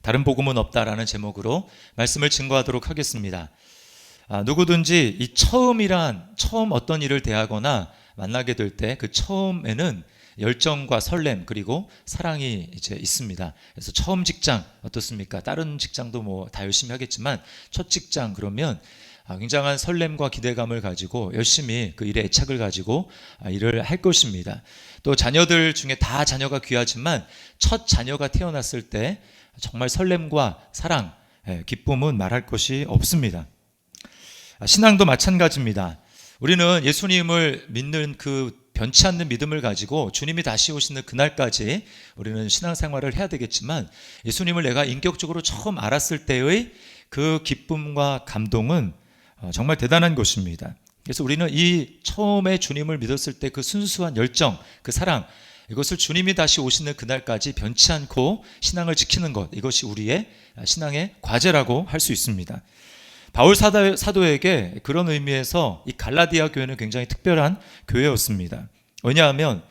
다른 복음은 없다라는 제목으로 말씀을 증거하도록 하겠습니다. 누구든지 이 처음 어떤 일을 대하거나 만나게 될 때 그 처음에는 열정과 설렘 그리고 사랑이 이제 있습니다. 그래서 처음 직장 어떻습니까? 다른 직장도 뭐 다 열심히 하겠지만 첫 직장 그러면 굉장한 설렘과 기대감을 가지고 열심히 그 일에 애착을 가지고 일을 할 것입니다. 또 자녀들 중에 다 자녀가 귀하지만 첫 자녀가 태어났을 때 정말 설렘과 사랑, 기쁨은 말할 것이 없습니다. 신앙도 마찬가지입니다. 우리는 예수님을 믿는 그 변치 않는 믿음을 가지고 주님이 다시 오시는 그날까지 우리는 신앙생활을 해야 되겠지만 예수님을 내가 인격적으로 처음 알았을 때의 그 기쁨과 감동은 정말 대단한 것입니다. 그래서 우리는 이 처음에 주님을 믿었을 때 그 순수한 열정, 그 사랑, 이것을 주님이 다시 오시는 그날까지 변치 않고 신앙을 지키는 것, 이것이 우리의 신앙의 과제라고 할 수 있습니다. 바울 사도에게 그런 의미에서 이 갈라디아 교회는 굉장히 특별한 교회였습니다. 왜냐하면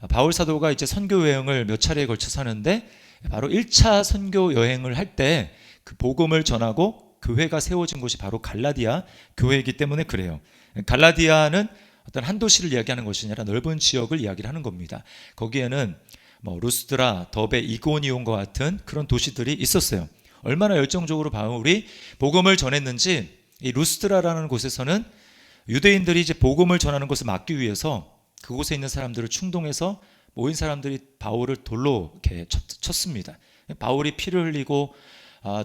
바울 사도가 이제 선교 여행을 몇 차례에 걸쳐서 하는데 바로 1차 선교 여행을 할 때 그 복음을 전하고 교회가 세워진 곳이 바로 갈라디아 교회이기 때문에 그래요. 갈라디아는 어떤 한 도시를 이야기하는 것이 아니라 넓은 지역을 이야기를 하는 겁니다. 거기에는 루스드라, 더베, 이고니온과 같은 그런 도시들이 있었어요. 얼마나 열정적으로 바울이 복음을 전했는지 이 루스드라라는 곳에서는 유대인들이 이제 복음을 전하는 것을 막기 위해서 그곳에 있는 사람들을 충동해서 모인 사람들이 바울을 돌로 이렇게 쳤습니다. 바울이 피를 흘리고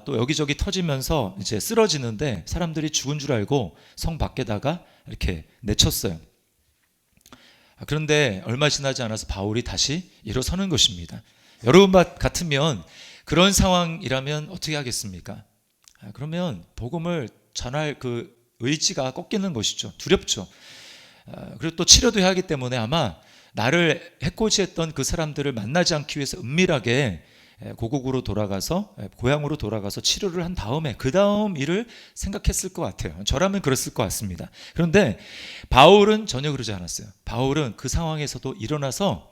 또 여기저기 터지면서 이제 쓰러지는데 사람들이 죽은 줄 알고 성 밖에다가 이렇게 내쳤어요. 그런데 얼마 지나지 않아서 바울이 다시 일어서는 것입니다. 여러분 같으면 그런 상황이라면 어떻게 하겠습니까? 그러면 복음을 전할 그 의지가 꺾이는 것이죠. 두렵죠. 그리고 또 치료도 해야 하기 때문에 아마 나를 해코지했던 그 사람들을 만나지 않기 위해서 은밀하게 고국으로 돌아가서 고향으로 돌아가서 치료를 한 다음에 그 다음 일을 생각했을 것 같아요. 저라면 그랬을 것 같습니다. 그런데 바울은 전혀 그러지 않았어요. 바울은 그 상황에서도 일어나서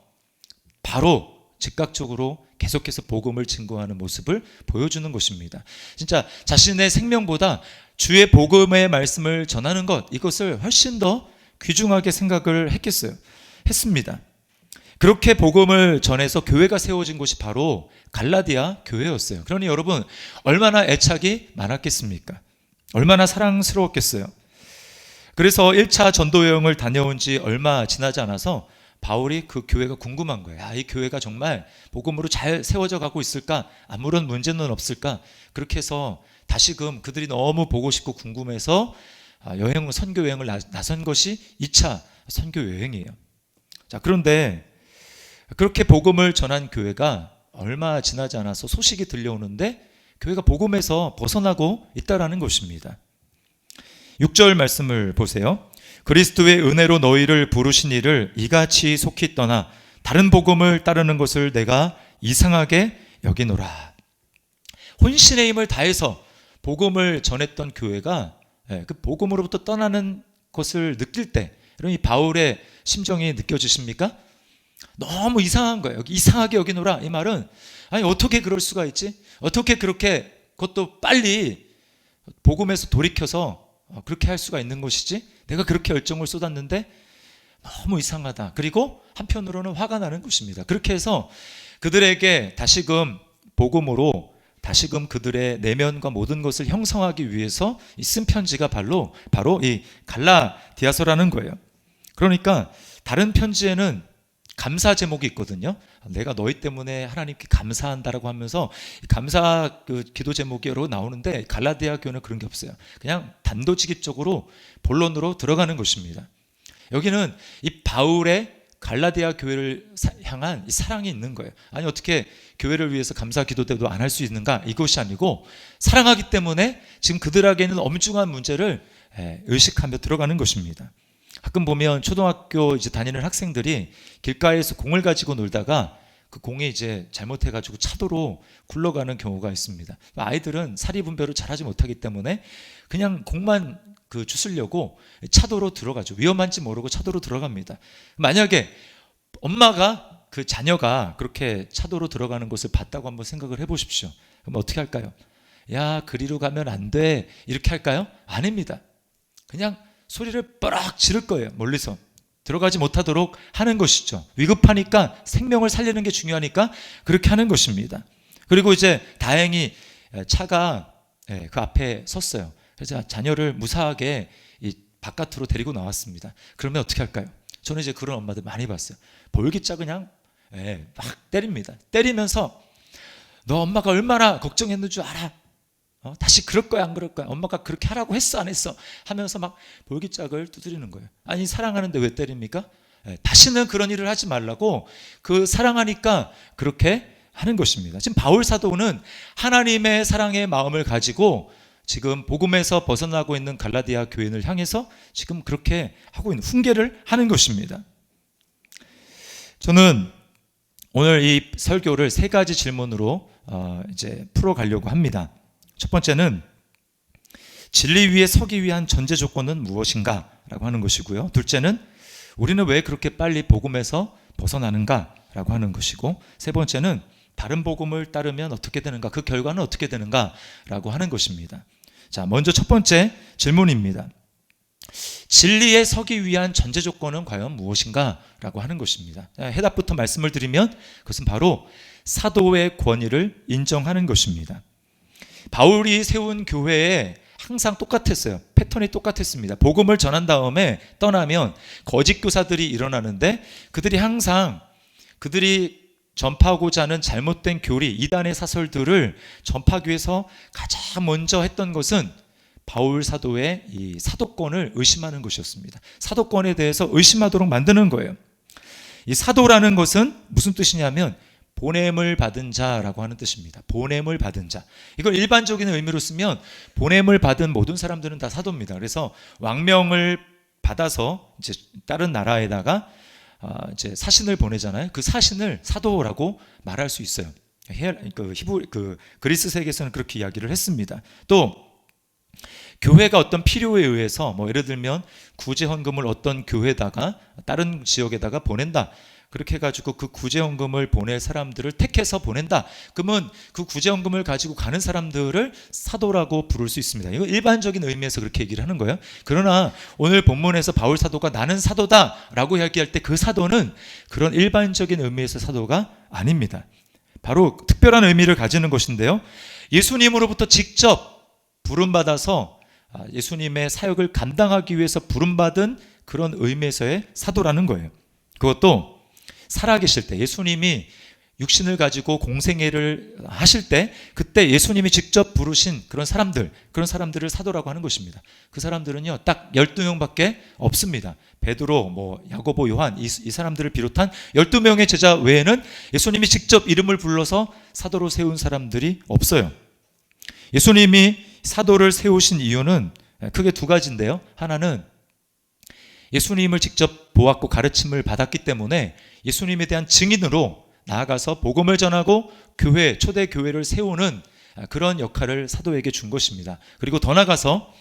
바로 즉각적으로 계속해서 복음을 증거하는 모습을 보여주는 것입니다. 진짜 자신의 생명보다 주의 복음의 말씀을 전하는 것, 이것을 훨씬 더 귀중하게 생각을 했습니다. 그렇게 복음을 전해서 교회가 세워진 곳이 바로 갈라디아 교회였어요. 그러니 여러분 얼마나 애착이 많았겠습니까? 얼마나 사랑스러웠겠어요. 그래서 1차 전도 여행을 다녀온 지 얼마 지나지 않아서 바울이 그 교회가 궁금한 거예요. 이 교회가 정말 복음으로 잘 세워져 가고 있을까? 아무런 문제는 없을까? 그렇게 해서 다시금 그들이 너무 보고 싶고 궁금해서 선교 여행을 나선 것이 2차 선교 여행이에요. 자, 그런데 그렇게 복음을 전한 교회가 얼마 지나지 않아서 소식이 들려오는데 교회가 복음에서 벗어나고 있다라는 것입니다. 6절 말씀을 보세요. 그리스도의 은혜로 너희를 부르신 이를 이같이 속히 떠나 다른 복음을 따르는 것을 내가 이상하게 여기노라. 혼신의 힘을 다해서 복음을 전했던 교회가 그 복음으로부터 떠나는 것을 느낄 때 이런 이 바울의 심정이 느껴지십니까? 너무 이상한 거예요. 이상하게 여기노라. 이 말은 아니 어떻게 그럴 수가 있지? 어떻게 그렇게 그것도 빨리 복음에서 돌이켜서 그렇게 할 수가 있는 것이지? 내가 그렇게 열정을 쏟았는데 너무 이상하다. 그리고 한편으로는 화가 나는 것입니다. 그렇게 해서 그들에게 다시금 복음으로 다시금 그들의 내면과 모든 것을 형성하기 위해서 쓴 편지가 바로 이 갈라디아서라는 거예요. 그러니까 다른 편지에는 감사 제목이 있거든요. 내가 너희 때문에 하나님께 감사한다라고 하면서 감사 그 기도 제목이 여러 나오는데 갈라디아 교회는 그런 게 없어요. 그냥 단도직입적으로 본론으로 들어가는 것입니다. 여기는 이 바울의 갈라디아 교회를 향한 이 사랑이 있는 거예요. 아니 어떻게 교회를 위해서 감사 기도 때도 안 할 수 있는가? 이것이 아니고 사랑하기 때문에 지금 그들에게는 엄중한 문제를 의식하며 들어가는 것입니다. 가끔 보면 초등학교 이제 다니는 학생들이 길가에서 공을 가지고 놀다가 그 공이 이제 잘못해가지고 차도로 굴러가는 경우가 있습니다. 아이들은 사리 분별을 잘하지 못하기 때문에 그냥 공만 주스려고 차도로 들어가죠. 위험한지 모르고 차도로 들어갑니다. 만약에 엄마가 그 자녀가 그렇게 차도로 들어가는 것을 봤다고 한번 생각을 해보십시오. 그럼 어떻게 할까요? 야, 그리로 가면 안 돼. 이렇게 할까요? 아닙니다. 그냥 소리를 뻐락 지를 거예요. 멀리서. 들어가지 못하도록 하는 것이죠. 위급하니까 생명을 살리는 게 중요하니까 그렇게 하는 것입니다. 그리고 이제 다행히 차가 그 앞에 섰어요. 그래서 자녀를 무사하게 이 바깥으로 데리고 나왔습니다. 그러면 어떻게 할까요? 저는 이제 그런 엄마들 많이 봤어요. 볼기차 그냥 막 때립니다. 때리면서 너 엄마가 얼마나 걱정했는 줄 알아? 다시 그럴 거야 안 그럴 거야? 엄마가 그렇게 하라고 했어 안 했어? 하면서 막 볼기짝을 두드리는 거예요. 아니 사랑하는데 왜 때립니까? 다시는 그런 일을 하지 말라고 그 사랑하니까 그렇게 하는 것입니다. 지금 바울 사도는 하나님의 사랑의 마음을 가지고 지금 복음에서 벗어나고 있는 갈라디아 교인을 향해서 지금 그렇게 하고 있는 훈계를 하는 것입니다. 저는 오늘 이 설교를 세 가지 질문으로 이제 풀어가려고 합니다. 첫 번째는 진리 위에 서기 위한 전제 조건은 무엇인가? 라고 하는 것이고요. 둘째는 우리는 왜 그렇게 빨리 복음에서 벗어나는가? 라고 하는 것이고, 세 번째는 다른 복음을 따르면 어떻게 되는가? 그 결과는 어떻게 되는가? 라고 하는 것입니다. 자, 먼저 첫 번째 질문입니다. 진리에 서기 위한 전제 조건은 과연 무엇인가? 라고 하는 것입니다. 해답부터 말씀을 드리면 그것은 바로 사도의 권위를 인정하는 것입니다. 바울이 세운 교회에 항상 똑같았어요. 패턴이 똑같았습니다. 복음을 전한 다음에 떠나면 거짓 교사들이 일어나는데 그들이 항상 그들이 전파하고자 하는 잘못된 교리, 이단의 사설들을 전파하기 위해서 가장 먼저 했던 것은 바울 사도의 이 사도권을 의심하는 것이었습니다. 사도권에 대해서 의심하도록 만드는 거예요. 이 사도라는 것은 무슨 뜻이냐면 보냄을 받은 자라고 하는 뜻입니다. 보냄을 받은 자. 이걸 일반적인 의미로 쓰면 보냄을 받은 모든 사람들은 다 사도입니다. 그래서 왕명을 받아서 이제 다른 나라에다가 이제 사신을 보내잖아요. 그 사신을 사도라고 말할 수 있어요. 그리스 세계에서는 그렇게 이야기를 했습니다. 또 교회가 어떤 필요에 의해서 예를 들면 구제헌금을 어떤 교회다가 다른 지역에다가 보낸다. 그렇게 해가지고 그 구제헌금을 보낼 사람들을 택해서 보낸다. 그러면 그 구제헌금을 가지고 가는 사람들을 사도라고 부를 수 있습니다. 이거 일반적인 의미에서 그렇게 얘기를 하는 거예요. 그러나 오늘 본문에서 바울 사도가 나는 사도다라고 이야기할 때 그 사도는 그런 일반적인 의미에서 사도가 아닙니다. 바로 특별한 의미를 가지는 것인데요. 예수님으로부터 직접 부름받아서 예수님의 사역을 감당하기 위해서 부름받은 그런 의미에서의 사도라는 거예요. 그것도 살아계실 때 예수님이 육신을 가지고 공생애를 하실 때 그때 예수님이 직접 부르신 그런 사람들을 사도라고 하는 것입니다. 그 사람들은요 딱 12명밖에 없습니다. 베드로, 야고보, 요한 이 사람들을 비롯한 12명의 제자 외에는 예수님이 직접 이름을 불러서 사도로 세운 사람들이 없어요. 예수님이 사도를 세우신 이유는 크게 두 가지인데요. 하나는 예수님을 직접 보았고 가르침을 받았기 때문에 예수님에 대한 증인으로 나아가서 복음을 전하고 초대 교회를 세우는 그런 역할을 사도에게 준 것입니다. 그리고 더 나아가서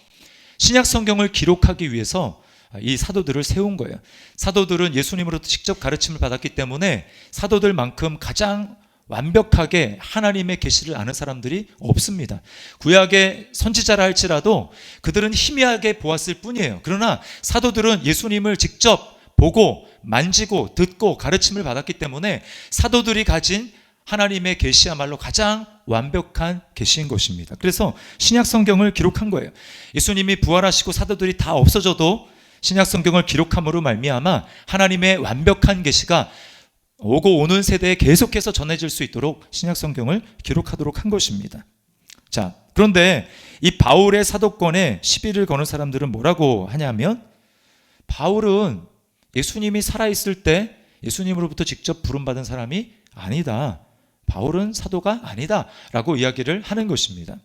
신약 성경을 기록하기 위해서 이 사도들을 세운 거예요. 사도들은 예수님으로부터 직접 가르침을 받았기 때문에 사도들만큼 가장 완벽하게 하나님의 계시를 아는 사람들이 없습니다. 구약의 선지자라 할지라도 그들은 희미하게 보았을 뿐이에요. 그러나 사도들은 예수님을 직접 보고 만지고 듣고 가르침을 받았기 때문에 사도들이 가진 하나님의 계시야말로 가장 완벽한 계시인 것입니다. 그래서 신약 성경을 기록한 거예요. 예수님이 부활하시고 사도들이 다 없어져도 신약 성경을 기록함으로 말미암아 하나님의 완벽한 계시가 오고 오는 세대에 계속해서 전해질 수 있도록 신약 성경을 기록하도록 한 것입니다. 자, 그런데 이 바울의 사도권에 시비를 거는 사람들은 뭐라고 하냐면 바울은 예수님이 살아있을 때 예수님으로부터 직접 부름받은 사람이 아니다. 바울은 사도가 아니다. 라고 이야기를 하는 것입니다.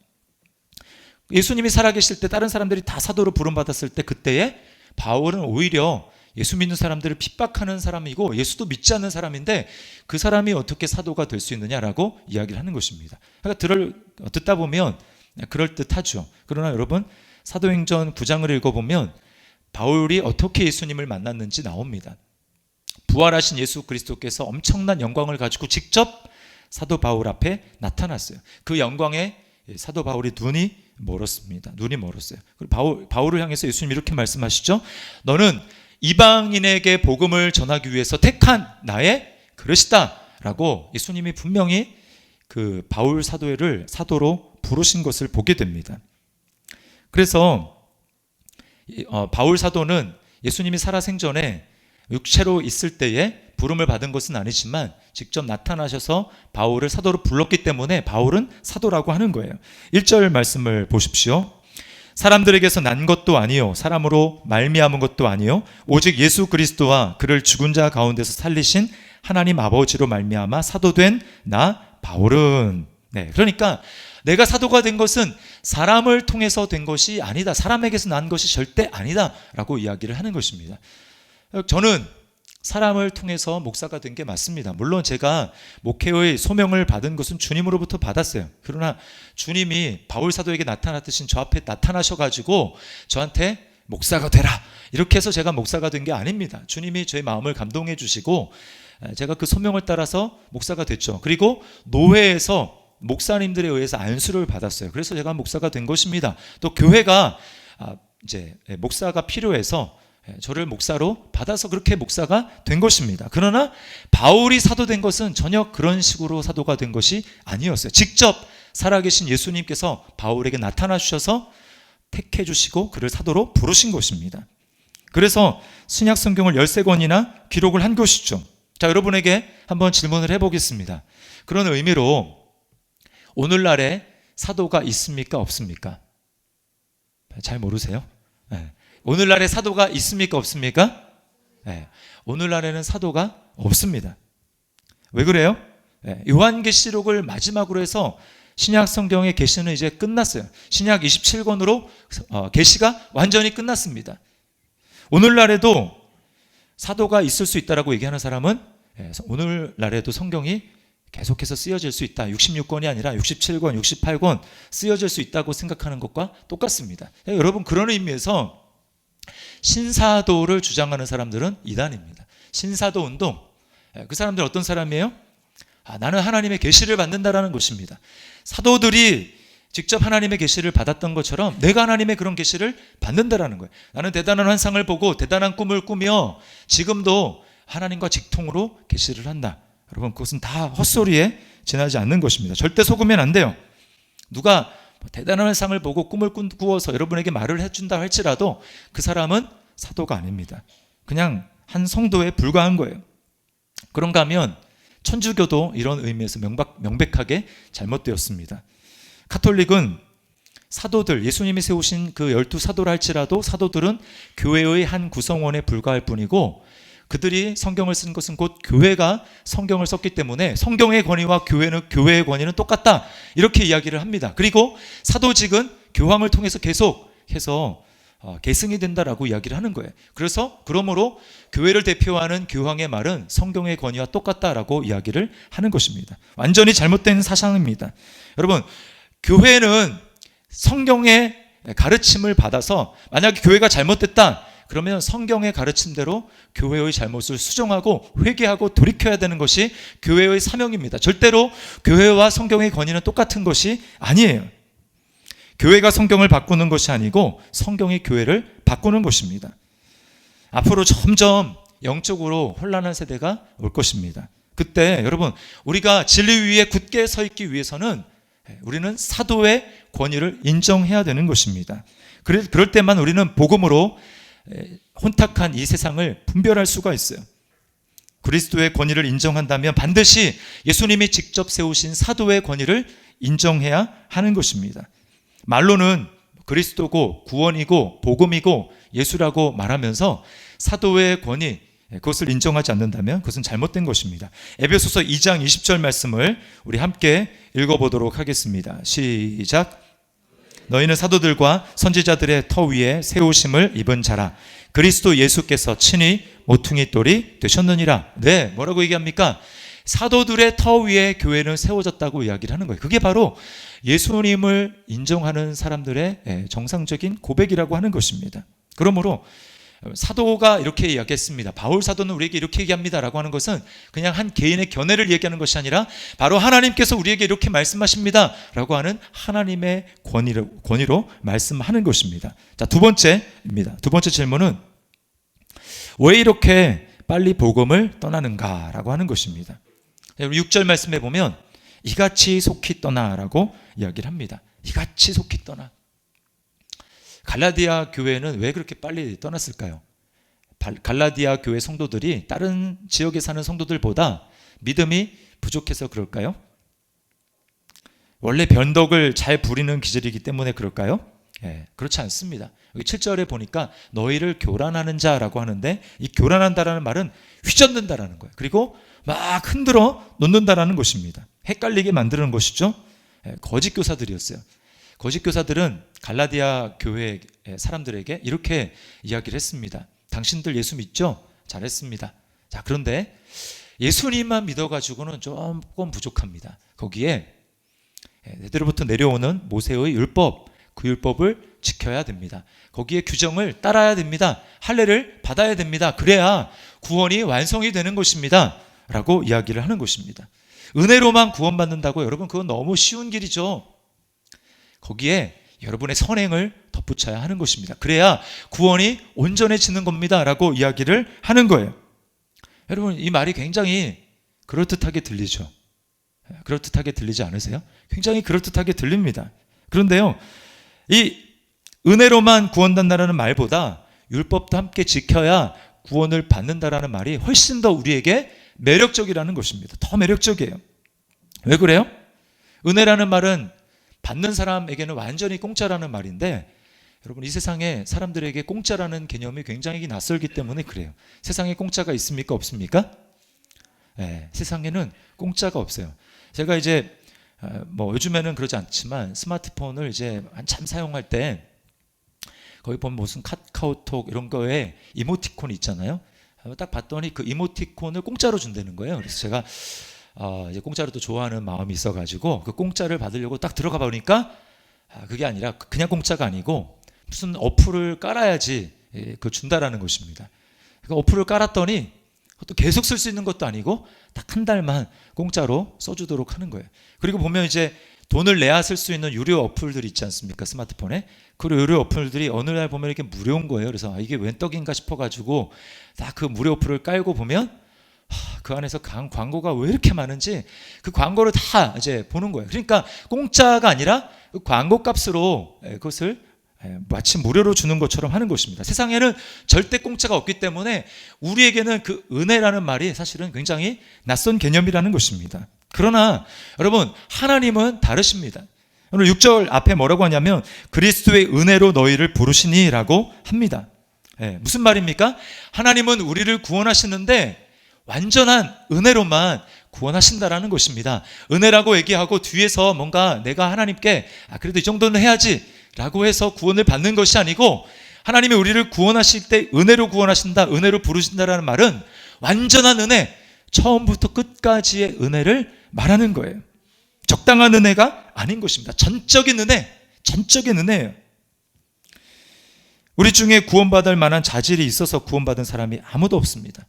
예수님이 살아계실 때 다른 사람들이 다 사도로 부름받았을 때 그때에 바울은 오히려 예수 믿는 사람들을 핍박하는 사람이고 예수도 믿지 않는 사람인데 그 사람이 어떻게 사도가 될 수 있느냐라고 이야기를 하는 것입니다. 그러니까 듣다 보면 그럴듯하죠. 그러나 여러분 사도행전 9장을 읽어보면 바울이 어떻게 예수님을 만났는지 나옵니다. 부활하신 예수 그리스도께서 엄청난 영광을 가지고 직접 사도 바울 앞에 나타났어요. 그 영광에 사도 바울이 눈이 멀었습니다. 눈이 멀었어요. 바울을 향해서 예수님 이렇게 말씀하시죠. 너는 이방인에게 복음을 전하기 위해서 택한 나의 그릇이다 라고 예수님이 분명히 그 바울 사도를 사도로 부르신 것을 보게 됩니다. 그래서 바울 사도는 예수님이 살아생전에 육체로 있을 때에 부름을 받은 것은 아니지만 직접 나타나셔서 바울을 사도로 불렀기 때문에 바울은 사도라고 하는 거예요. 1절 말씀을 보십시오. 사람들에게서 난 것도 아니요 사람으로 말미암은 것도 아니요 오직 예수 그리스도와 그를 죽은 자 가운데서 살리신 하나님 아버지로 말미암아 사도된 나 바울은. 네, 그러니까 내가 사도가 된 것은 사람을 통해서 된 것이 아니다. 사람에게서 난 것이 절대 아니다 라고 이야기를 하는 것입니다. 저는 사람을 통해서 목사가 된 게 맞습니다. 물론 제가 목회의 소명을 받은 것은 주님으로부터 받았어요. 그러나 주님이 바울 사도에게 나타났듯이 저 앞에 나타나셔가지고 저한테 목사가 되라 이렇게 해서 제가 목사가 된 게 아닙니다. 주님이 제 마음을 감동해 주시고 제가 그 소명을 따라서 목사가 됐죠. 그리고 노회에서 목사님들에 의해서 안수를 받았어요. 그래서 제가 목사가 된 것입니다. 또 교회가 이제 목사가 필요해서 저를 목사로 받아서 그렇게 목사가 된 것입니다. 그러나 바울이 사도된 것은 전혀 그런 식으로 사도가 된 것이 아니었어요. 직접 살아계신 예수님께서 바울에게 나타나 주셔서 택해 주시고 그를 사도로 부르신 것입니다. 그래서 신약 성경을 13권이나 기록을 한 것이죠. 자, 여러분에게 한번 질문을 해보겠습니다. 그런 의미로 오늘날에 사도가 있습니까? 없습니까? 잘 모르세요? 네. 오늘날에 사도가 있습니까? 없습니까? 네. 오늘날에는 사도가 없습니다. 왜 그래요? 네. 요한계시록을 마지막으로 해서 신약 성경의 계시는 이제 끝났어요. 신약 27권으로 계시가 완전히 끝났습니다. 오늘날에도 사도가 있을 수 있다라고 얘기하는 사람은 오늘날에도 성경이 계속해서 쓰여질 수 있다. 66권이 아니라 67권, 68권 쓰여질 수 있다고 생각하는 것과 똑같습니다. 여러분, 그런 의미에서 신사도를 주장하는 사람들은 이단입니다. 신사도 운동, 그 사람들 어떤 사람이에요? 나는 하나님의 계시를 받는다라는 것입니다. 사도들이 직접 하나님의 계시를 받았던 것처럼 내가 하나님의 그런 계시를 받는다라는 거예요. 나는 대단한 환상을 보고 대단한 꿈을 꾸며 지금도 하나님과 직통으로 계시를 한다. 여러분, 그것은 다 헛소리에 지나지 않는 것입니다. 절대 속으면 안 돼요. 누가 대단한 환상을 보고 꿈을 꾸어서 여러분에게 말을 해준다 할지라도 그 사람은 사도가 아닙니다. 그냥 한 성도에 불과한 거예요. 그런가 하면 천주교도 이런 의미에서 명백하게 잘못되었습니다. 가톨릭은 사도들, 예수님이 세우신 그 12사도를 할지라도 사도들은 교회의 한 구성원에 불과할 뿐이고 그들이 성경을 쓴 것은 곧 교회가 성경을 썼기 때문에 성경의 권위와 교회의 권위는 똑같다 이렇게 이야기를 합니다. 그리고 사도직은 교황을 통해서 계속해서 계승이 된다라고 이야기를 하는 거예요. 그러므로 교회를 대표하는 교황의 말은 성경의 권위와 똑같다라고 이야기를 하는 것입니다. 완전히 잘못된 사상입니다. 여러분, 교회는 성경의 가르침을 받아서 만약에 교회가 잘못됐다 그러면 성경의 가르침대로 교회의 잘못을 수정하고 회개하고 돌이켜야 되는 것이 교회의 사명입니다. 절대로 교회와 성경의 권위는 똑같은 것이 아니에요. 교회가 성경을 바꾸는 것이 아니고 성경이 교회를 바꾸는 것입니다. 앞으로 점점 영적으로 혼란한 세대가 올 것입니다. 그때 여러분, 우리가 진리 위에 굳게 서 있기 위해서는 우리는 사도의 권위를 인정해야 되는 것입니다. 그럴 때만 우리는 복음으로 혼탁한 이 세상을 분별할 수가 있어요. 그리스도의 권위를 인정한다면 반드시 예수님이 직접 세우신 사도의 권위를 인정해야 하는 것입니다. 말로는 그리스도고 구원이고 복음이고 예수라고 말하면서 사도의 권위, 그것을 인정하지 않는다면 그것은 잘못된 것입니다. 에베소서 2장 20절 말씀을 우리 함께 읽어보도록 하겠습니다. 시작. 너희는 사도들과 선지자들의 터 위에 세우심을 입은 자라. 그리스도 예수께서 친히 모퉁이 돌이 되셨느니라. 네, 뭐라고 얘기합니까? 사도들의 터 위에 교회는 세워졌다고 이야기를 하는 거예요. 그게 바로 예수님을 인정하는 사람들의 정상적인 고백이라고 하는 것입니다. 그러므로 사도가 이렇게 이야기했습니다. 바울 사도는 우리에게 이렇게 얘기합니다라고 하는 것은 그냥 한 개인의 견해를 얘기하는 것이 아니라 바로 하나님께서 우리에게 이렇게 말씀하십니다라고 하는 하나님의 권위로 말씀하는 것입니다. 자, 두 번째입니다. 두 번째 질문은 왜 이렇게 빨리 복음을 떠나는가라고 하는 것입니다. 6절 말씀에 보면 이같이 속히 떠나라고 이야기를 합니다. 이같이 속히 떠나. 갈라디아 교회는 왜 그렇게 빨리 떠났을까요? 갈라디아 교회 성도들이 다른 지역에 사는 성도들보다 믿음이 부족해서 그럴까요? 원래 변덕을 잘 부리는 기질이기 때문에 그럴까요? 그렇지 않습니다. 여기 7절에 보니까 너희를 교란하는 자라고 하는데 이 교란한다라는 말은 휘젓는다라는 거예요. 그리고 막 흔들어 놓는다라는 것입니다. 헷갈리게 만드는 것이죠. 거짓 교사들이었어요. 거짓 교사들은 갈라디아 교회 사람들에게 이렇게 이야기를 했습니다. 당신들 예수 믿죠? 잘했습니다. 자, 그런데 예수님만 믿어가지고는 조금 부족합니다. 거기에 내대로부터 내려오는 모세의 율법, 그 율법을 지켜야 됩니다. 거기에 규정을 따라야 됩니다. 할례를 받아야 됩니다. 그래야 구원이 완성이 되는 것입니다. 라고 이야기를 하는 것입니다. 은혜로만 구원받는다고 여러분 그건 너무 쉬운 길이죠. 거기에 여러분의 선행을 덧붙여야 하는 것입니다. 그래야 구원이 온전해지는 겁니다. 라고 이야기를 하는 거예요. 여러분 이 말이 굉장히 그럴듯하게 들리죠. 그럴듯하게 들리지 않으세요? 굉장히 그럴듯하게 들립니다. 그런데요, 이 은혜로만 구원받는다는 말보다 율법도 함께 지켜야 구원을 받는다라는 말이 훨씬 더 우리에게 매력적이라는 것입니다. 더 매력적이에요. 왜 그래요? 은혜라는 말은 받는 사람에게는 완전히 공짜라는 말인데 여러분 이 세상에 사람들에게 공짜라는 개념이 굉장히 낯설기 때문에 그래요. 세상에 공짜가 있습니까? 없습니까? 세상에는 공짜가 없어요. 제가 이제 요즘에는 그러지 않지만 스마트폰을 이제 한참 사용할 때 거기 보면 무슨 카카오톡 이런 거에 이모티콘이 있잖아요. 딱 봤더니 그 이모티콘을 공짜로 준다는 거예요. 그래서 제가 이제 공짜로 또 좋아하는 마음이 있어가지고 그 공짜를 받으려고 딱 들어가 보니까 그게 아니라 그냥 공짜가 아니고 무슨 어플을 깔아야지 그걸 준다라는 것입니다. 그러니까 어플을 깔았더니 또 계속 쓸 수 있는 것도 아니고 딱 한 달만 공짜로 써주도록 하는 거예요. 그리고 보면 이제 돈을 내야 쓸 수 있는 유료 어플들이 있지 않습니까? 스마트폰에. 그 유료 어플들이 어느 날 보면 이렇게 무료인 거예요. 그래서 이게 웬 떡인가 싶어가지고 딱 그 무료 어플을 깔고 보면 그 안에서 광고가 왜 이렇게 많은지 그 광고를 다 이제 보는 거예요. 그러니까 공짜가 아니라 그 광고 값으로 그것을 마치 무료로 주는 것처럼 하는 것입니다. 세상에는 절대 공짜가 없기 때문에 우리에게는 그 은혜라는 말이 사실은 굉장히 낯선 개념이라는 것입니다. 그러나 여러분 하나님은 다르십니다. 오늘 6절 앞에 뭐라고 하냐면 그리스도의 은혜로 너희를 부르시니 라고 합니다. 무슨 말입니까? 하나님은 우리를 구원하시는데 완전한 은혜로만 구원하신다라는 것입니다. 은혜라고 얘기하고 뒤에서 뭔가 내가 하나님께 그래도 이 정도는 해야지 라고 해서 구원을 받는 것이 아니고 하나님이 우리를 구원하실 때 은혜로 구원하신다, 은혜로 부르신다라는 말은 완전한 은혜, 처음부터 끝까지의 은혜를 말하는 거예요. 적당한 은혜가 아닌 것입니다. 전적인 은혜, 전적인 은혜예요. 우리 중에 구원받을 만한 자질이 있어서 구원받은 사람이 아무도 없습니다.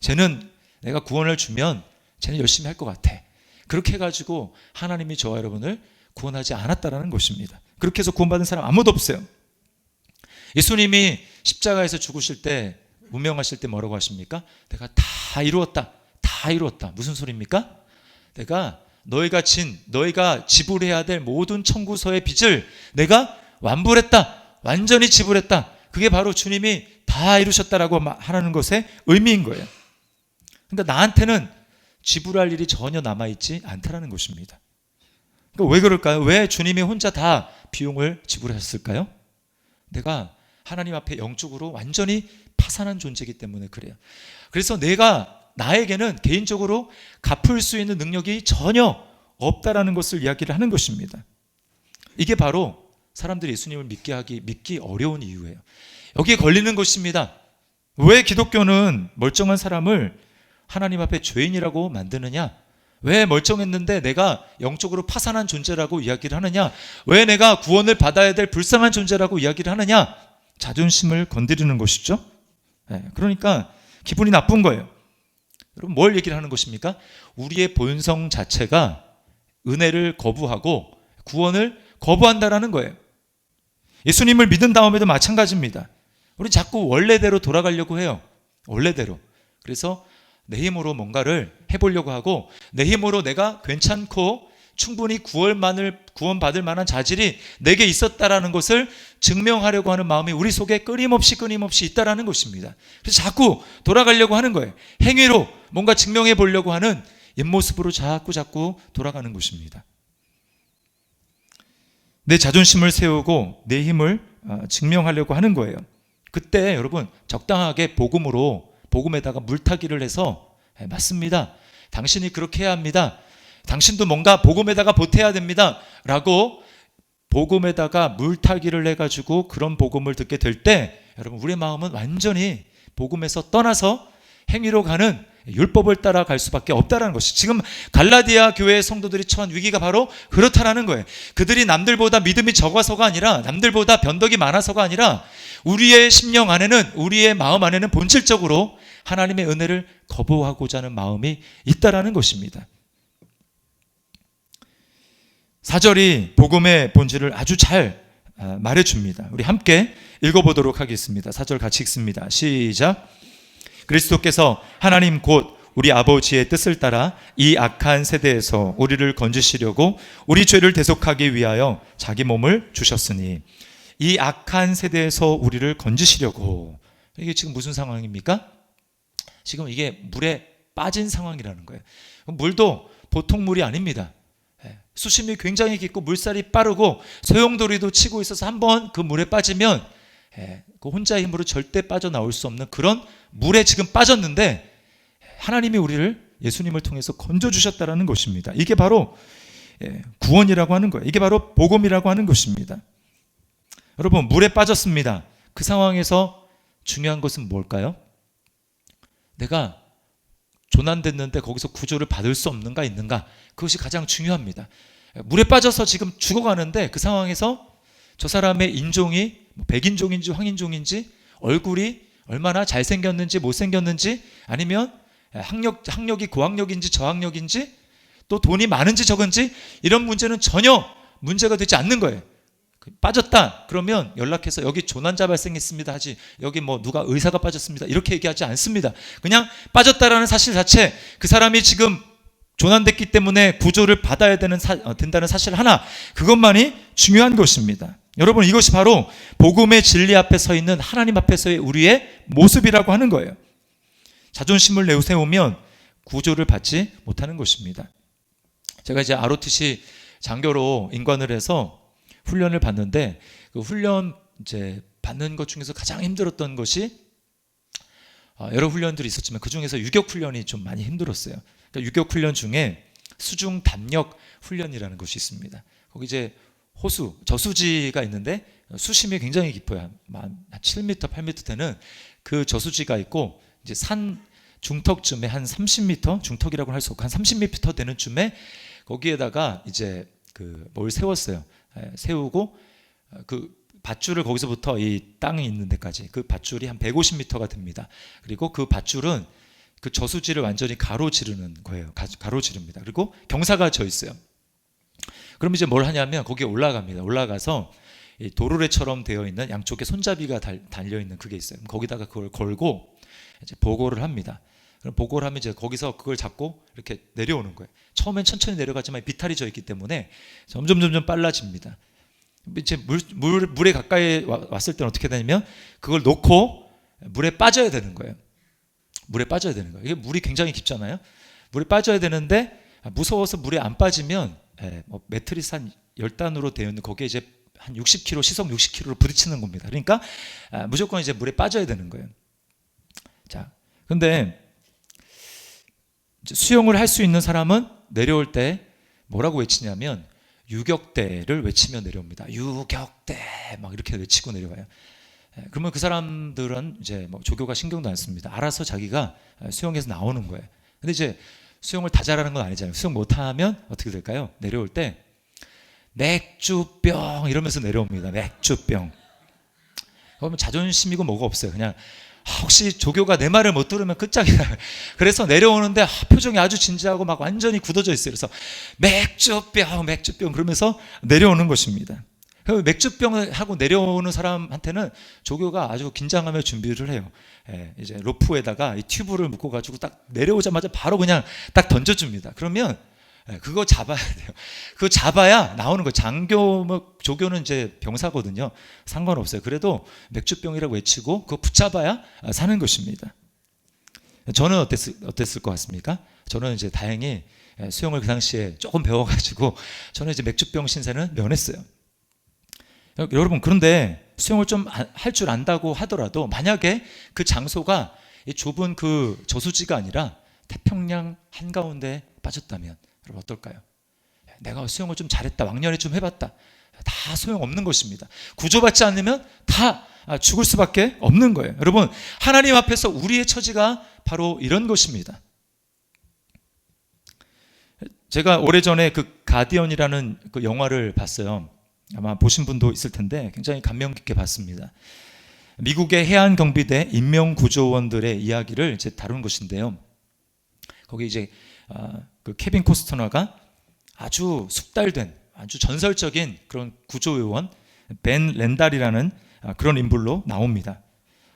쟤는 내가 구원을 주면 쟤는 열심히 할 것 같아. 그렇게 해가지고 하나님이 저와 여러분을 구원하지 않았다라는 것입니다. 그렇게 해서 구원받은 사람 아무도 없어요. 예수님이 십자가에서 죽으실 때, 운명하실 때 뭐라고 하십니까? 내가 다 이루었다. 다 이루었다. 무슨 소리입니까? 내가 너희가 지불해야 될 모든 청구서의 빚을 내가 완불했다. 완전히 지불했다. 그게 바로 주님이 다 이루셨다라고 하라는 것의 의미인 거예요. 그러니까 나한테는 지불할 일이 전혀 남아있지 않다라는 것입니다. 그러니까 왜 그럴까요? 왜 주님이 혼자 다 비용을 지불하셨을까요? 내가 하나님 앞에 영적으로 완전히 파산한 존재이기 때문에 그래요. 그래서 나에게는 개인적으로 갚을 수 있는 능력이 전혀 없다라는 것을 이야기를 하는 것입니다. 이게 바로 사람들이 예수님을 믿기 어려운 이유예요. 여기에 걸리는 것입니다. 왜 기독교는 멀쩡한 사람을 하나님 앞에 죄인이라고 만드느냐? 왜 멀쩡했는데 내가 영적으로 파산한 존재라고 이야기를 하느냐? 왜 내가 구원을 받아야 될 불쌍한 존재라고 이야기를 하느냐? 자존심을 건드리는 것이죠. 그러니까 기분이 나쁜 거예요. 여러분, 뭘 얘기를 하는 것입니까? 우리의 본성 자체가 은혜를 거부하고 구원을 거부한다라는 거예요. 예수님을 믿은 다음에도 마찬가지입니다. 우리 자꾸 원래대로 돌아가려고 해요. 원래대로. 그래서 내 힘으로 뭔가를 해보려고 하고, 내 힘으로 내가 괜찮고 충분히 구원받을 만한 자질이 내게 있었다라는 것을 증명하려고 하는 마음이 우리 속에 끊임없이 있다라는 것입니다. 그래서 자꾸 돌아가려고 하는 거예요. 행위로 뭔가 증명해 보려고 하는 잇모습으로 자꾸 돌아가는 것입니다. 내 자존심을 세우고 내 힘을 증명하려고 하는 거예요. 그때 여러분, 적당하게 복음에다가 물타기를 해서, 맞습니다, 당신이 그렇게 해야 합니다, 당신도 뭔가 복음에다가 보태야 됩니다 라고 복음에다가 물타기를 해가지고 그런 복음을 듣게 될 때, 여러분, 우리의 마음은 완전히 복음에서 떠나서 행위로 가는, 율법을 따라갈 수밖에 없다라는 것이, 지금 갈라디아 교회의 성도들이 처한 위기가 바로 그렇다라는 거예요. 그들이 남들보다 믿음이 적어서가 아니라, 남들보다 변덕이 많아서가 아니라, 우리의 심령 안에는, 우리의 마음 안에는 본질적으로 하나님의 은혜를 거부하고자 하는 마음이 있다라는 것입니다. 4절이 복음의 본질을 아주 잘 말해줍니다. 우리 함께 읽어보도록 하겠습니다. 4절 같이 읽습니다. 시작. 그리스도께서 하나님 곧 우리 아버지의 뜻을 따라 이 악한 세대에서 우리를 건지시려고 우리 죄를 대속하기 위하여 자기 몸을 주셨으니, 이 악한 세대에서 우리를 건지시려고. 이게 지금 무슨 상황입니까? 지금 이게 물에 빠진 상황이라는 거예요. 물도 보통 물이 아닙니다. 수심이 굉장히 깊고 물살이 빠르고 소용돌이도 치고 있어서 한번 그 물에 빠지면 그 혼자의 힘으로 절대 빠져나올 수 없는 그런 물에 지금 빠졌는데, 하나님이 우리를, 예수님을 통해서 건져주셨다는 것입니다. 이게 바로 구원이라고 하는 거예요. 이게 바로 복음이라고 하는 것입니다. 여러분, 물에 빠졌습니다. 그 상황에서 중요한 것은 뭘까요? 내가 조난됐는데 거기서 구조를 받을 수 없는가 있는가, 그것이 가장 중요합니다. 물에 빠져서 지금 죽어가는데 그 상황에서 저 사람의 인종이 백인종인지 황인종인지, 얼굴이 얼마나 잘생겼는지 못생겼는지, 아니면 학력이 고학력인지 저학력인지, 또 돈이 많은지 적은지, 이런 문제는 전혀 문제가 되지 않는 거예요. 빠졌다 그러면 연락해서 여기 조난자 발생했습니다 하지, 여기 뭐 누가 의사가 빠졌습니다 이렇게 얘기하지 않습니다. 그냥 빠졌다라는 사실 자체, 그 사람이 지금 조난됐기 때문에 구조를 받아야 된다는 사실 하나, 그것만이 중요한 것입니다. 여러분, 이것이 바로 복음의 진리 앞에 서 있는 하나님 앞에서의 우리의 모습이라고 하는 거예요. 자존심을 내세우면 구조를 받지 못하는 것입니다. 제가 이제 ROTC 장교로 인관을 해서 훈련을 받는데, 그 훈련 이제 받는 것 중에서 가장 힘들었던 것이, 여러 훈련들이 있었지만 그 중에서 유격 훈련이 좀 많이 힘들었어요. 그러니까 유격 훈련 중에 수중 담력 훈련이라는 것이 있습니다. 거기 이제 호수, 저수지가 있는데 수심이 굉장히 깊어요. 한 7m, 8m 되는 그 저수지가 있고, 이제 산 중턱쯤에 한 30m, 중턱이라고 할 수 없고 한 30m 되는 쯤에 거기에다가 이제 뭘 세웠어요. 세우고 그 밧줄을 거기서부터 이 땅이 있는 데까지, 그 밧줄이 한 150m가 됩니다. 그리고 그 밧줄은 그 저수지를 완전히 가로지르는 거예요. 가로지릅니다. 그리고 경사가 져 있어요. 그럼 이제 뭘 하냐면 거기에 올라갑니다. 올라가서 이 도르래처럼 되어 있는 양쪽에 손잡이가 달려 있는 그게 있어요. 거기다가 그걸 걸고 이제 보고를 합니다. 그럼 보고를 하면 이제 거기서 그걸 잡고 이렇게 내려오는 거예요. 처음엔 천천히 내려가지만 비탈이 져 있기 때문에 점점 빨라집니다. 이제 물에 가까이 왔을 때는 어떻게 되냐면 그걸 놓고 물에 빠져야 되는 거예요. 물에 빠져야 되는 거예요. 이게 물이 굉장히 깊잖아요. 물에 빠져야 되는데 무서워서 물에 안 빠지면 매트리스 한 10단으로 되어 있는 거기에 이제 한 60kg, 시속 60kg로 부딪히는 겁니다. 그러니까 무조건 이제 물에 빠져야 되는 거예요. 자, 근데 수영을 할 수 있는 사람은 내려올 때 뭐라고 외치냐면 유격대를 외치며 내려옵니다. 유격대 막 이렇게 외치고 내려와요. 그러면 그 사람들은 이제 뭐 조교가 신경도 안 씁니다. 알아서 자기가 수영해서 나오는 거예요. 근데 이제 수영을 다 잘하는 건 아니잖아요. 수영 못하면 어떻게 될까요? 내려올 때 맥주병 이러면서 내려옵니다. 맥주병. 그러면 자존심이고 뭐가 없어요. 그냥 혹시 조교가 내 말을 못 들으면 끝장이다. 그래서 내려오는데 표정이 아주 진지하고 막 완전히 굳어져 있어요. 그래서 맥주병 그러면서 내려오는 것입니다. 맥주병을 하고 내려오는 사람한테는 조교가 아주 긴장하며 준비를 해요. 이제 로프에다가 이 튜브를 묶어가지고 딱 내려오자마자 바로 그냥 딱 던져줍니다. 그러면 그거 잡아야 돼요. 그거 잡아야 나오는 거예요. 조교는 이제 병사거든요. 상관없어요. 그래도 맥주병이라고 외치고 그거 붙잡아야 사는 것입니다. 저는 어땠을 것 같습니까? 저는 이제 다행히 수영을 그 당시에 조금 배워가지고 저는 이제 맥주병 신세는 면했어요. 여러분, 그런데 수영을 좀 할 줄 안다고 하더라도 만약에 그 장소가 이 좁은 그 저수지가 아니라 태평양 한가운데 빠졌다면 여러분 어떨까요? 내가 수영을 좀 잘했다, 왕년에 좀 해봤다, 다 소용없는 것입니다. 구조받지 않으면 다 죽을 수밖에 없는 거예요. 여러분, 하나님 앞에서 우리의 처지가 바로 이런 것입니다. 제가 오래전에 그 가디언이라는 그 영화를 봤어요. 아마 보신 분도 있을 텐데 굉장히 감명 깊게 봤습니다. 미국의 해안경비대 인명구조원들의 이야기를 이제 다룬 것인데요. 거기 이제 그 케빈 코스터너가 아주 숙달된 아주 전설적인 그런 구조요원 벤 렌달이라는 그런 인물로 나옵니다.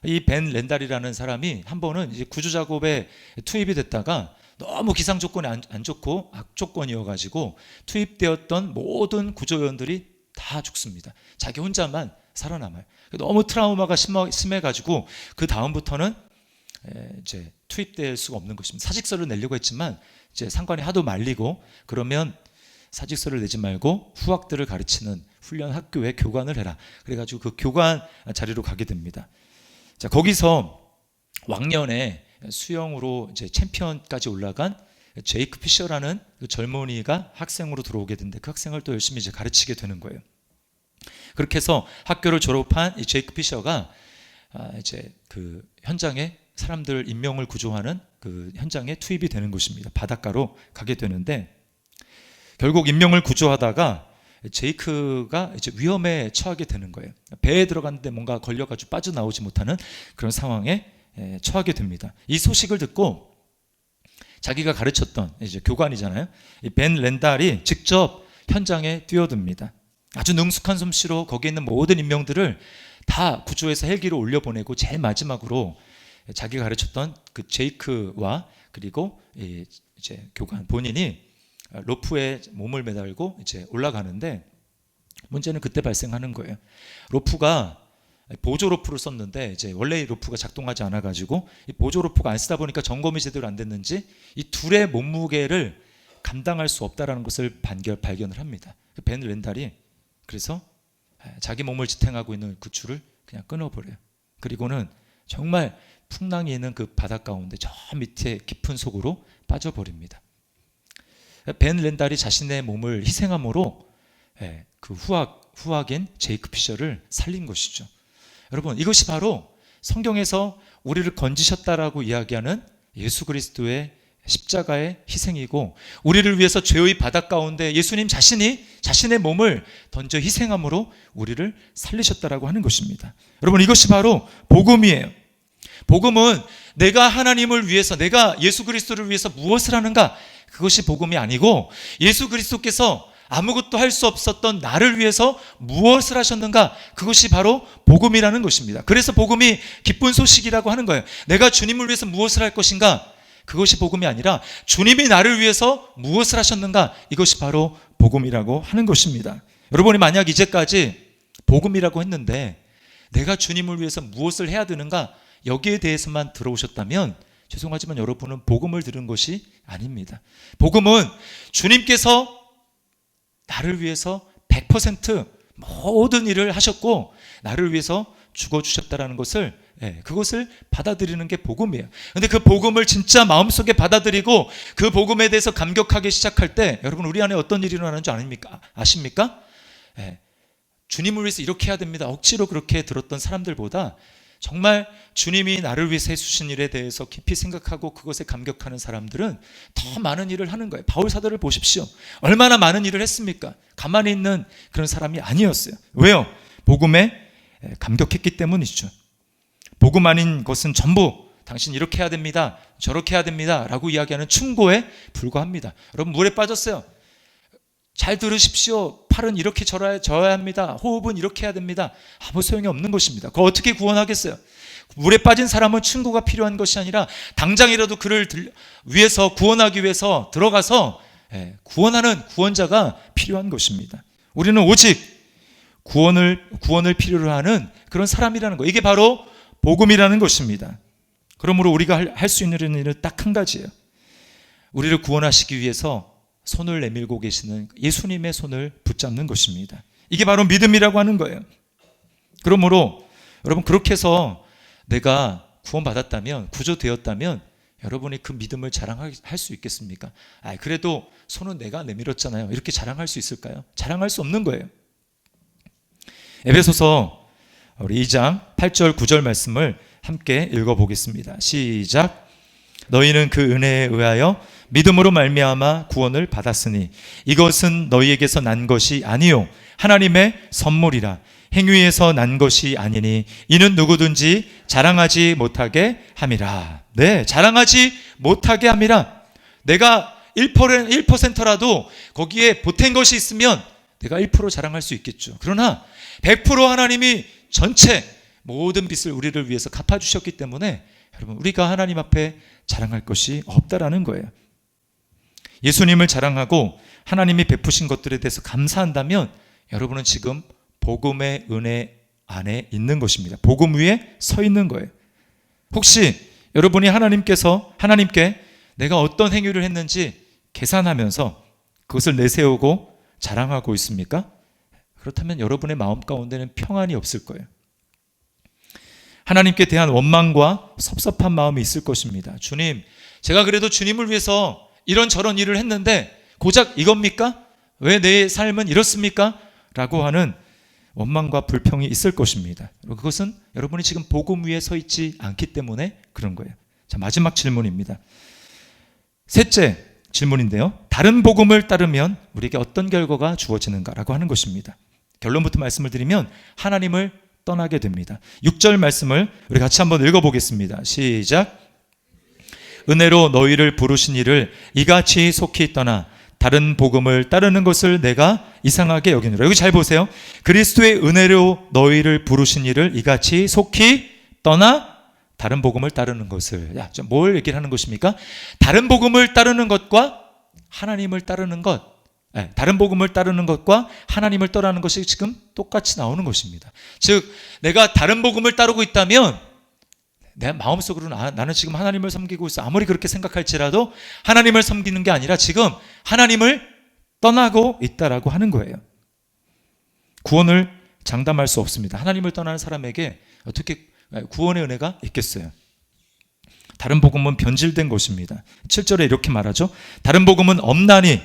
이 벤 렌달이라는 사람이 한 번은 이제 구조 작업에 투입이 됐다가 너무 기상 조건이 안 좋고 악조건이어가지고 투입되었던 모든 구조요원들이 다 죽습니다. 자기 혼자만 살아남아요. 너무 트라우마가 심해가지고 그 다음부터는 이제 투입될 수가 없는 것입니다. 사직서를 내려고 했지만 이제 상관이 하도 말리고 그러면 사직서를 내지 말고 후학들을 가르치는 훈련 학교에 교관을 해라. 그래가지고 그 교관 자리로 가게 됩니다. 자, 거기서 왕년에 수영으로 이제 챔피언까지 올라간 제이크 피셔라는 그 젊은이가 학생으로 들어오게 되는데 그 학생을 또 열심히 이제 가르치게 되는 거예요. 그렇게 해서 학교를 졸업한 이 제이크 피셔가 이제 그 현장에 사람들 인명을 구조하는 그 현장에 투입이 되는 것입니다. 바닷가로 가게 되는데 결국 인명을 구조하다가 제이크가 이제 위험에 처하게 되는 거예요. 배에 들어갔는데 뭔가 걸려가지고 빠져나오지 못하는 그런 상황에 처하게 됩니다. 이 소식을 듣고 자기가 가르쳤던 이제 교관이잖아요. 이 벤 렌달이 직접 현장에 뛰어듭니다. 아주 능숙한 솜씨로 거기에 있는 모든 인명들을 다 구조해서 헬기로 올려보내고 제일 마지막으로 자기가 가르쳤던 그 제이크와 그리고 이제 교관 본인이 로프에 몸을 매달고 이제 올라가는데 문제는 그때 발생하는 거예요. 로프가 보조 로프를 썼는데 이제 원래 로프가 작동하지 않아 가지고 이 보조 로프가 안 쓰다 보니까 점검이 제대로 안 됐는지 이 둘의 몸무게를 감당할 수 없다라는 것을 발견을 합니다. 벤 렌달이 그래서 자기 몸을 지탱하고 있는 그 줄을 그냥 끊어버려요. 그리고는 정말 풍랑이 있는 그 바닷 가운데 저 밑에 깊은 속으로 빠져버립니다. 벤 렌달이 자신의 몸을 희생함으로 그 후학인 제이크 피셔를 살린 것이죠. 여러분, 이것이 바로 성경에서 우리를 건지셨다라고 이야기하는 예수 그리스도의 십자가의 희생이고 우리를 위해서 죄의 바닷 가운데 예수님 자신이 자신의 몸을 던져 희생함으로 우리를 살리셨다라고 하는 것입니다. 여러분, 이것이 바로 복음이에요. 복음은 내가 하나님을 위해서, 내가 예수 그리스도를 위해서 무엇을 하는가, 그것이 복음이 아니고 예수 그리스도께서 아무것도 할 수 없었던 나를 위해서 무엇을 하셨는가, 그것이 바로 복음이라는 것입니다. 그래서 복음이 기쁜 소식이라고 하는 거예요. 내가 주님을 위해서 무엇을 할 것인가, 그것이 복음이 아니라 주님이 나를 위해서 무엇을 하셨는가, 이것이 바로 복음이라고 하는 것입니다. 여러분이 만약 이제까지 복음이라고 했는데 내가 주님을 위해서 무엇을 해야 되는가, 여기에 대해서만 들어오셨다면 죄송하지만 여러분은 복음을 들은 것이 아닙니다. 복음은 주님께서 나를 위해서 100% 모든 일을 하셨고 나를 위해서 죽어주셨다는 것을, 그것을 받아들이는 게 복음이에요. 근데 그 복음을 진짜 마음속에 받아들이고 그 복음에 대해서 감격하기 시작할 때 여러분, 우리 안에 어떤 일이 일어나는 줄 아십니까? 주님을 위해서 이렇게 해야 됩니다, 억지로 그렇게 들었던 사람들보다 정말 주님이 나를 위해서 해주신 일에 대해서 깊이 생각하고 그것에 감격하는 사람들은 더 많은 일을 하는 거예요. 바울 사도를 보십시오. 얼마나 많은 일을 했습니까? 가만히 있는 그런 사람이 아니었어요. 왜요? 복음에 감격했기 때문이죠. 복음 아닌 것은 전부 당신 이렇게 해야 됩니다, 저렇게 해야 됩니다 라고 이야기하는 충고에 불과합니다. 여러분, 물에 빠졌어요. 잘 들으십시오. 팔은 이렇게 저어야 합니다. 호흡은 이렇게 해야 됩니다. 아무 소용이 없는 것입니다. 그거 어떻게 구원하겠어요? 물에 빠진 사람은 충고가 필요한 것이 아니라 당장이라도 그를 위해서 구원하기 위해서 들어가서 구원하는 구원자가 필요한 것입니다. 우리는 오직 구원을 필요로 하는 그런 사람이라는 거, 이게 바로 복음이라는 것입니다. 그러므로 우리가 할 수 있는 일은 딱 한 가지예요. 우리를 구원하시기 위해서 손을 내밀고 계시는 예수님의 손을 붙잡는 것입니다. 이게 바로 믿음이라고 하는 거예요. 그러므로 여러분, 그렇게 해서 내가 구원받았다면, 구조되었다면 여러분이 그 믿음을 자랑할 수 있겠습니까? 그래도 손은 내가 내밀었잖아요, 이렇게 자랑할 수 있을까요? 자랑할 수 없는 거예요. 에베소서 우리 2장 8절 9절 말씀을 함께 읽어보겠습니다. 시작. 너희는 그 은혜에 의하여 믿음으로 말미암아 구원을 받았으니 이것은 너희에게서 난 것이 아니요 하나님의 선물이라. 행위에서 난 것이 아니니 이는 누구든지 자랑하지 못하게 함이라. 네, 자랑하지 못하게 함이라. 내가 1%라도 거기에 보탠 것이 있으면 내가 1% 자랑할 수 있겠죠. 그러나 100% 하나님이 전체 모든 빚을 우리를 위해서 갚아주셨기 때문에 여러분, 우리가 하나님 앞에 자랑할 것이 없다라는 거예요. 예수님을 자랑하고 하나님이 베푸신 것들에 대해서 감사한다면 여러분은 지금 복음의 은혜 안에 있는 것입니다. 복음 위에 서 있는 거예요. 혹시 여러분이 하나님께 내가 어떤 행위를 했는지 계산하면서 그것을 내세우고 자랑하고 있습니까? 그렇다면 여러분의 마음 가운데는 평안이 없을 거예요. 하나님께 대한 원망과 섭섭한 마음이 있을 것입니다. 주님, 제가 그래도 주님을 위해서 이런저런 일을 했는데 고작 이겁니까? 왜 내 삶은 이렇습니까? 라고 하는 원망과 불평이 있을 것입니다. 그것은 여러분이 지금 복음 위에 서 있지 않기 때문에 그런 거예요. 자, 마지막 질문입니다. 셋째 질문인데요, 다른 복음을 따르면 우리에게 어떤 결과가 주어지는가라고 하는 것입니다. 결론부터 말씀을 드리면 하나님을 떠나게 됩니다. 6절 말씀을 우리 같이 한번 읽어보겠습니다. 시작. 은혜로 너희를 부르신 이를 이같이 속히 떠나 다른 복음을 따르는 것을 내가 이상하게 여기노라. 여기 잘 보세요. 그리스도의 은혜로 너희를 부르신 이를 이같이 속히 떠나 다른 복음을 따르는 것을. 뭘 얘기를 하는 것입니까? 다른 복음을 따르는 것과 하나님을 따르는 것, 다른 복음을 따르는 것과 하나님을 떠나는 것이 지금 똑같이 나오는 것입니다. 즉, 내가 다른 복음을 따르고 있다면 내 마음속으로는 나는 지금 하나님을 섬기고 있어, 아무리 그렇게 생각할지라도 하나님을 섬기는 게 아니라 지금 하나님을 떠나고 있다라고 하는 거예요. 구원을 장담할 수 없습니다. 하나님을 떠나는 사람에게 어떻게 구원의 은혜가 있겠어요? 다른 복음은 변질된 것입니다. 7절에 이렇게 말하죠. 다른 복음은 없나니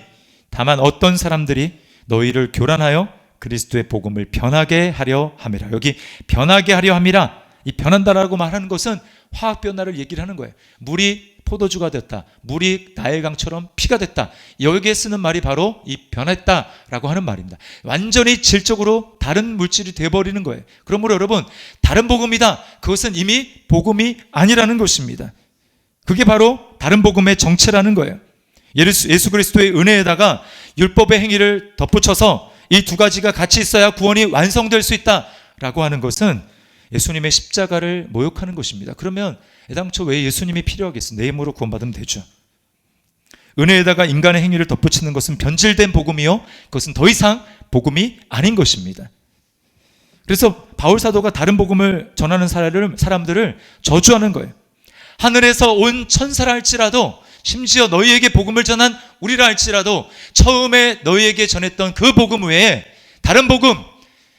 다만 어떤 사람들이 너희를 교란하여 그리스도의 복음을 변하게 하려 함이라. 여기 변하게 하려 함이라, 이 변한다라고 말하는 것은 화학 변화를 얘기를 하는 거예요. 물이 포도주가 됐다, 물이 나일강처럼 피가 됐다, 여기에 쓰는 말이 바로 이 변했다라고 하는 말입니다. 완전히 질적으로 다른 물질이 돼버리는 거예요. 그러므로 여러분, 다른 복음이다, 그것은 이미 복음이 아니라는 것입니다. 그게 바로 다른 복음의 정체라는 거예요. 예수 그리스도의 은혜에다가 율법의 행위를 덧붙여서 이 두 가지가 같이 있어야 구원이 완성될 수 있다라고 하는 것은 예수님의 십자가를 모욕하는 것입니다. 그러면 애당초 왜 예수님이 필요하겠어요? 내 힘으로 구원받으면 되죠. 은혜에다가 인간의 행위를 덧붙이는 것은 변질된 복음이요, 그것은 더 이상 복음이 아닌 것입니다. 그래서 바울 사도가 다른 복음을 전하는 사람들을 저주하는 거예요. 하늘에서 온 천사라 할지라도, 심지어 너희에게 복음을 전한 우리라 할지라도 처음에 너희에게 전했던 그 복음 외에 다른 복음,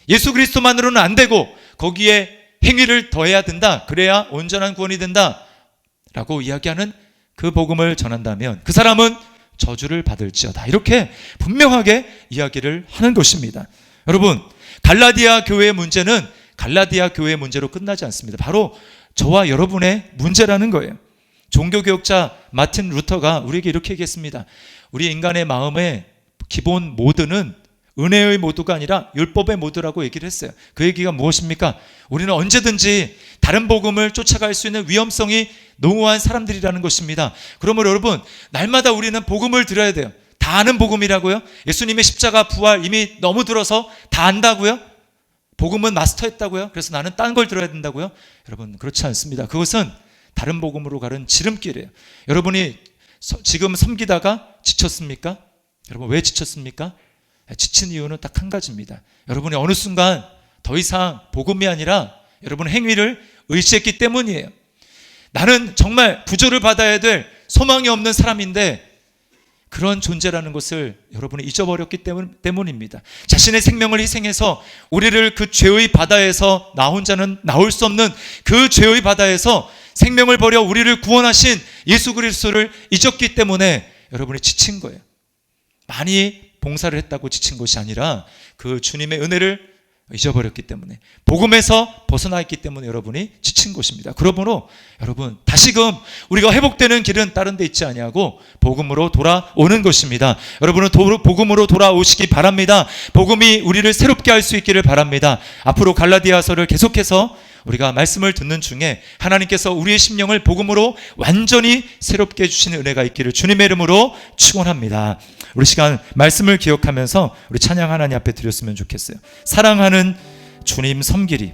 예수 그리스도만으로는 안 되고 거기에 행위를 더해야 된다, 그래야 온전한 구원이 된다 라고 이야기하는 그 복음을 전한다면 그 사람은 저주를 받을지어다, 이렇게 분명하게 이야기를 하는 것입니다. 여러분, 갈라디아 교회의 문제는 갈라디아 교회의 문제로 끝나지 않습니다. 바로 저와 여러분의 문제라는 거예요. 종교개혁자 마틴 루터가 우리에게 이렇게 얘기했습니다. 우리 인간의 마음의 기본 모드는 은혜의 모드가 아니라 율법의 모드라고 얘기를 했어요. 그 얘기가 무엇입니까? 우리는 언제든지 다른 복음을 쫓아갈 수 있는 위험성이 농후한 사람들이라는 것입니다. 그러므로 여러분, 날마다 우리는 복음을 들어야 돼요. 다 아는 복음이라고요? 예수님의 십자가 부활 이미 너무 들어서 다 안다고요? 복음은 마스터했다고요? 그래서 나는 딴 걸 들어야 된다고요? 여러분, 그렇지 않습니다. 그것은 다른 복음으로 가는 지름길이에요. 여러분이 지금 섬기다가 지쳤습니까? 여러분, 왜 지쳤습니까? 지친 이유는 딱 한 가지입니다. 여러분이 어느 순간 더 이상 복음이 아니라 여러분 행위를 의지했기 때문이에요. 나는 정말 구조를 받아야 될 소망이 없는 사람인데 그런 존재라는 것을 여러분이 잊어버렸기 때문입니다. 자신의 생명을 희생해서 우리를 그 죄의 바다에서 나 혼자는 나올 수 없는 그 죄의 바다에서 생명을 버려 우리를 구원하신 예수 그리스도를 잊었기 때문에 여러분이 지친 거예요. 많이 봉사를 했다고 지친 것이 아니라 그 주님의 은혜를 잊어버렸기 때문에, 복음에서 벗어나 있기 때문에 여러분이 지친 것입니다. 그러므로 여러분, 다시금 우리가 회복되는 길은 다른 데 있지 아니하고 복음으로 돌아오는 것입니다. 여러분은 복음으로 돌아오시기 바랍니다. 복음이 우리를 새롭게 할 수 있기를 바랍니다. 앞으로 갈라디아서를 계속해서 우리가 말씀을 듣는 중에 하나님께서 우리의 심령을 복음으로 완전히 새롭게 해주시는 은혜가 있기를 주님의 이름으로 축원합니다. 우리 시간 말씀을 기억하면서 우리 찬양 하나님 앞에 드렸으면 좋겠어요. 사랑하는 주님 섬기리.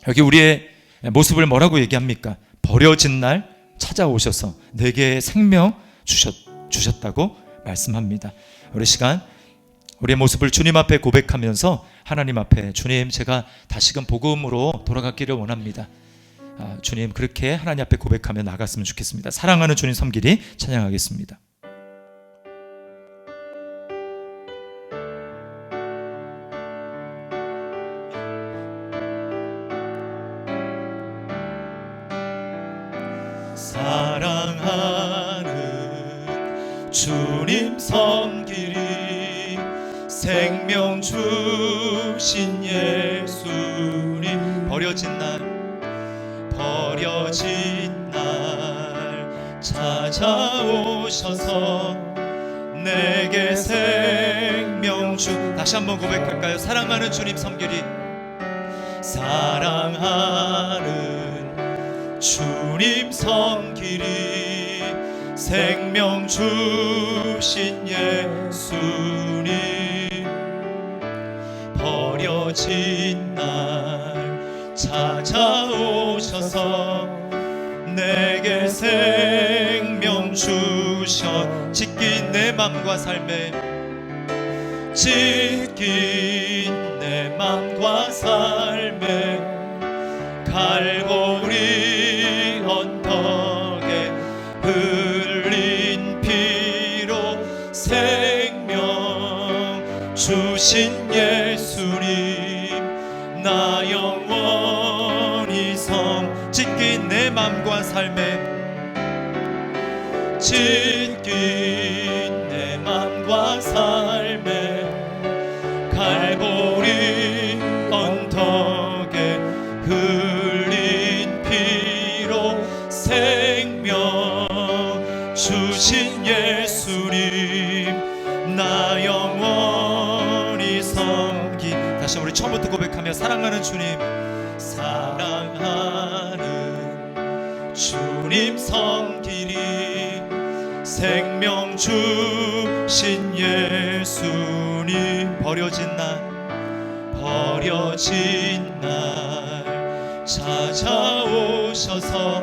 여기 우리의 모습을 뭐라고 얘기합니까? 버려진 날 찾아오셔서 내게 생명 주셨다고 말씀합니다. 우리 시간 우리의 모습을 주님 앞에 고백하면서 하나님 앞에, 주님, 제가 다시금 복음으로 돌아가기를 원합니다. 주님, 그렇게 하나님 앞에 고백하며 나갔으면 좋겠습니다. 사랑하는 주님 섬기리 찬양하겠습니다. 사랑하는 주님 섬기리. 생명 주신 예수님, 버려진 날 찾아오셔서 내게 생명 다시 한번 고백할까요? 사랑하는 주님 섬기리. 사랑하는 주님 섬기리. 생명 주신 예수님, 버려진 날 찾아오셔서 내게 생명 주셔. 찢긴 내 맘과 삶에, 찢긴 내 맘과 삶에 갈보리 언덕에 흘린 피로 생명 주신 예수님, 나 영원히 찢긴 내 맘과 삶에, 찢긴 내 맘과 삶에 갈보리 언덕에 흘린 피로 생명 주신 예수님, 나 영원히 섬기. 다시 우리 처음부터 고백하며 사랑하는 주님, 사랑하는 주님 섬기리. 생명 주신 예수님, 버려진 날 찾아오셔서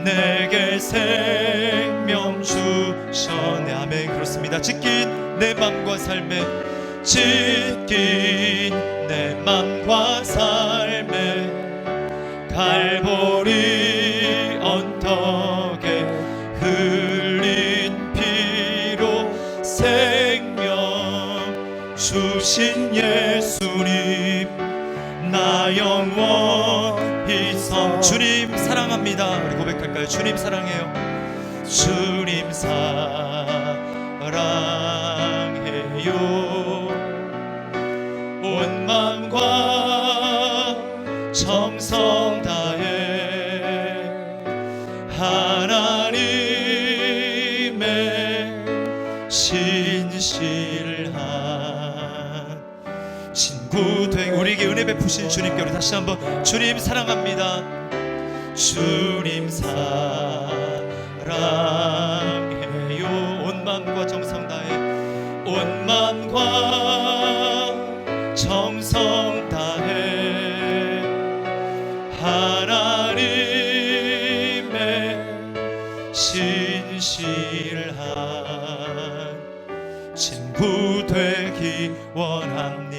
내게 생명 주셨네. 아멘. 그렇습니다. 찢긴 내 맘과 삶에, 찢긴 내 맘과 삶에 갈보리 언덕에 흘린 피로 생명 주신 예수님, 나 영원히 주님 사랑합니다. 우리 고백할까요? 주님 사랑해요. 주님 사랑해요. 온 마음과 정성 다해 하나님의 신실한 친구 되 우리에게 은혜 베푸 베푸신 주님께 우리 다시 한번 주님 사랑합니다. 주님 사랑해요. 온 마음과 정성 다해 온 마음과 정성 다해 하나님의 신실한 친구 되기 원합니다.